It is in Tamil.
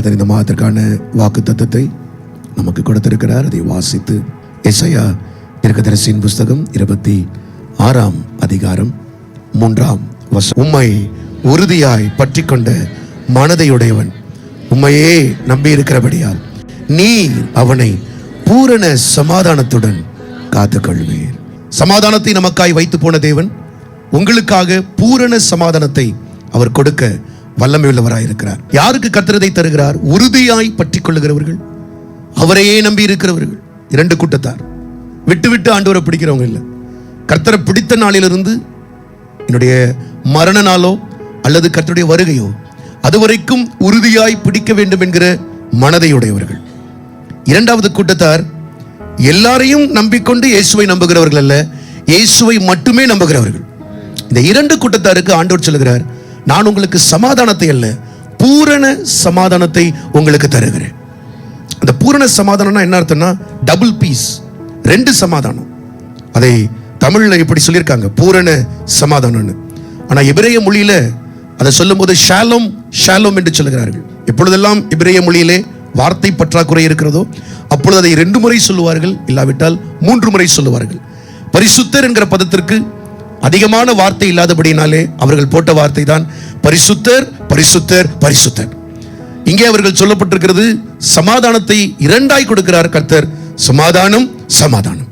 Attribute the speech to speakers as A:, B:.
A: கர்த்தர் இந்த மாதத்திற்கான வாக்குத்தத்தத்தை நமக்கு கொடுத்திருக்கிறார். அதை வாசித்து எசையா தீர்க்கதரிசியின் புஸ்தகம் 26ஆம் அதிகாரம் 3ஆம் வசனம். உம்மை உறுதியாய் பற்றி கொண்ட மனதையுடையவன் உம்மையே நம்பி இருக்கிறபடியால் நீர் அவனை பூரண சமாதானத்துடன் காத்துக்கொள்வீர். சமாதானத்தை நமக்காய் வைத்து போன தேவன் உங்களுக்காக பூரண சமாதானத்தை அவர் கொடுக்க வல்லமை உள்ளவராயிருக்கிறார். யாருக்கு கர்த்தர் இதை தருகிறார்? உறுதியாய் பற்றி கொள்ளுகிறவர்கள், அவரையே நம்பி இருக்கிறவர்கள். 2 கூட்டத்தார். விட்டு விட்டு ஆண்டவரை பிடிக்கிறவங்க இல்லை. கர்த்தரை பிடித்த நாளிலிருந்து என்னுடைய மரண நாளோ அல்லது கர்த்தருடைய வருகையோ அதுவரைக்கும் உறுதியாய் பிடிக்க வேண்டும் என்கிற மனதையுடையவர்கள். 2வது கூட்டத்தார் எல்லாரையும் நம்பிக்கொண்டு இயேசுவை நம்புகிறவர்கள் அல்ல, இயேசுவை மட்டுமே நம்புகிறவர்கள். இந்த 2 கூட்டத்தாருக்கு ஆண்டவர் சொல்லுகிறார், நான் உங்களுக்கு சமாதானத்தை அல்ல பூரண சமாதானத்தை உங்களுக்கு தருகிறேன். அந்த பூரண சமாதானம்னா என்ன அர்த்தம்னா டபுள் பீஸ், 2 சமாதானம். அதை தமிழ்ல இப்படி சொல்லியிருக்காங்க, பூரண சமாதானம்னு. ஆனா எபிரேய மொழியில அதை சொல்லும் போது ஷாலோம் ஷாலோம் என்று சொல்லுகிறார்கள். எப்பொழுதெல்லாம் எபிரேய மொழியிலே வார்த்தை பற்றாக்குறை இருக்கிறதோ அப்பொழுது அதை 2 முறை சொல்லுவார்கள், இல்லாவிட்டால் 3 முறை சொல்லுவார்கள். பரிசுத்தர் என்கிற பதத்திற்கு அதிகமான வார்த்தை இல்லாதபடினாலே அவர்கள் போட்ட வார்த்தை தான் பரிசுத்தர் பரிசுத்தர் பரிசுத்தர். இங்கே அவர்கள் சொல்லப்பட்டிருக்கிறது சமாதானத்தை 2ஆய் கொடுக்கிறார் கர்த்தர். சமாதானம் சமாதானம்.